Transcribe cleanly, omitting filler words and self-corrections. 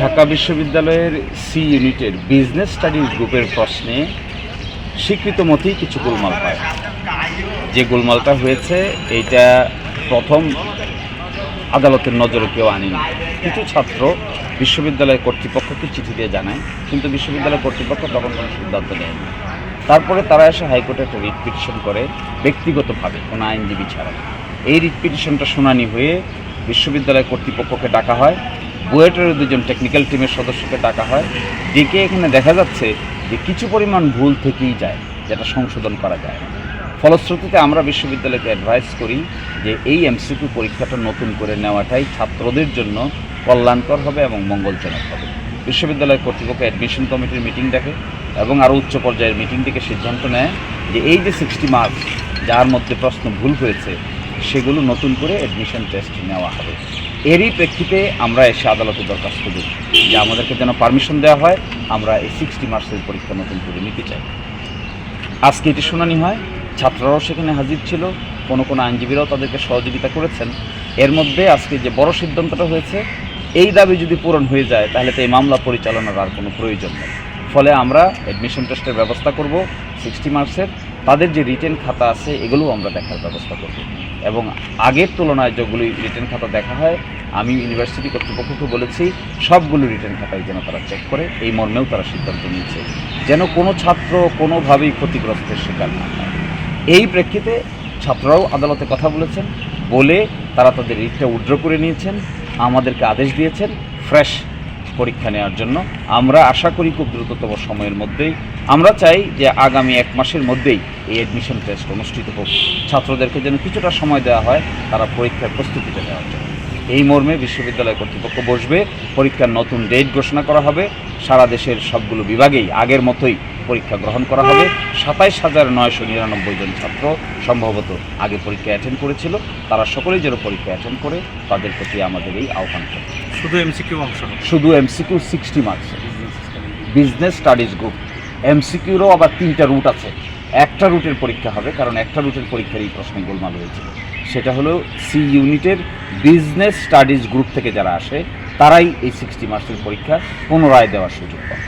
ঢাকা বিশ্ববিদ্যালয়ের সি ইউনিটের business studies গ্রুপের প্রশ্নে স্বীকৃত মতেই কিছু গোলমাল পায়। যে গোলমালটা হয়েছে এইটা প্রথম আদালতের নজরে কেউ আনেনি। কিছু ছাত্র বিশ্ববিদ্যালয় কর্তৃপক্ষকে চিঠি দিয়ে জানায়, কিন্তু বিশ্ববিদ্যালয় কর্তৃপক্ষ তখন কোনো সিদ্ধান্ত নেয়নি। তারপরে তারা এসে হাইকোর্টে একটা রিট পিটিশন করে ব্যক্তিগতভাবে, কোনো আইনজীবী ছাড়া। এই রিট পিটিশনটা শুনানি হয়ে বিশ্ববিদ্যালয় কর্তৃপক্ষকে ডাকা হয়, বুয়েটের দুজন টেকনিক্যাল টিমের সদস্যকে ডাকা হয়। ডেকে এখানে দেখা যাচ্ছে যে কিছু পরিমাণ ভুল থেকেই যায়, যেটা সংশোধন করা যায়। ফলশ্রুতিতে আমরা বিশ্ববিদ্যালয়কে অ্যাডভাইস করি যে এই এমসিকিউ পরীক্ষাটা নতুন করে নেওয়াটাই ছাত্রদের জন্য কল্যাণকর হবে এবং মঙ্গলজনক হবে। বিশ্ববিদ্যালয় কর্তৃপক্ষ অ্যাডমিশন কমিটির মিটিং ডাকে এবং আরও উচ্চ পর্যায়ের মিটিং থেকে সিদ্ধান্ত নেয় যে এই যে 60 মার্কস যার মধ্যে প্রশ্ন ভুল হয়েছে সেগুলো নতুন করে অ্যাডমিশন টেস্ট নেওয়া হবে। এরই প্রেক্ষিতে আমরা এসে আদালতে দরখাস্ত দিই যে আমাদেরকে যেন পারমিশন দেওয়া হয়, আমরা এই 60 মার্কসের পরীক্ষা নতুন করে নিতে চাই। আজকে এটি শুনানি হয়, ছাত্ররাও সেখানে হাজির ছিল, কোনো আইনজীবীরাও তাদেরকে সহযোগিতা করেছেন। এর মধ্যে আজকে যে বড় সিদ্ধান্তটা হয়েছে, এই দাবি যদি পূরণ হয়ে যায় তাহলে তো এই মামলা পরিচালনার আর কোনো প্রয়োজন নেই। ফলে আমরা অ্যাডমিশন টেস্টের ব্যবস্থা করব 60 মার্কসের। তাদের যে রিটেন খাতা আছে এগুলোও আমরা দেখার ব্যবস্থা করব এবং আগের তুলনায় যেগুলি রিটেন খাতা দেখা হয়, আমি ইউনিভার্সিটি কর্তৃপক্ষকে বলেছি সবগুলো রিটেন খাতায় যেন তারা চেক করে। এই মর্মেও তারা সিদ্ধান্ত নিয়েছে যেন কোনো ছাত্র কোনোভাবেই ক্ষতিগ্রস্তের শিকার না হয়। এই প্রেক্ষিতে ছাত্ররাও আদালতে কথা বলেছেন, বলে তারা তাদের রিটটা উইথড্র করে নিয়েছেন, আমাদেরকে আদেশ দিয়েছেন ফ্রেশ পরীক্ষা নেওয়ার জন্য। আমরা আশা করি খুব দ্রুততম সময়ের মধ্যেই, আমরা চাই যে আগামী 1 মাসের মধ্যেই এই অ্যাডমিশন টেস্ট অনুষ্ঠিত হোক, ছাত্রদেরকে যেন কিছুটা সময় দেওয়া হয় তারা পরীক্ষার প্রস্তুতিটা নেওয়ার জন্য। এই মর্মে বিশ্ববিদ্যালয় কর্তৃপক্ষ বসবে, পরীক্ষার নতুন ডেট ঘোষণা করা হবে, সারা দেশের সবগুলো বিভাগেই আগের মতোই পরীক্ষা গ্রহণ করা হবে। 27,999 জন ছাত্র সম্ভবত আগে পরীক্ষা অ্যাটেন্ড করেছিল, তারা সকলেই যেন পরীক্ষা অ্যাটেন্ড করে, তাদের প্রতি আমাদের এই আহ্বান। শুধু এমসিকিউ অংশ, শুধু এমসিকিউ 60 মার্কসের বিজনেস স্টাডিজ গ্রুপ। এমসিকিউরও আবার 3টা রুট আছে। একটা রুটের পরীক্ষা হবে, কারণ একটা রুটের পরীক্ষার এই প্রশ্নে গোলমাল হয়েছিল। সেটা হলো সি ইউনিটের বিজনেস স্টাডিজ গ্রুপ থেকে যারা আসে তারাই এই 60 মার্কসের পরীক্ষা পুনরায় দেওয়ার সুযোগ পাবে।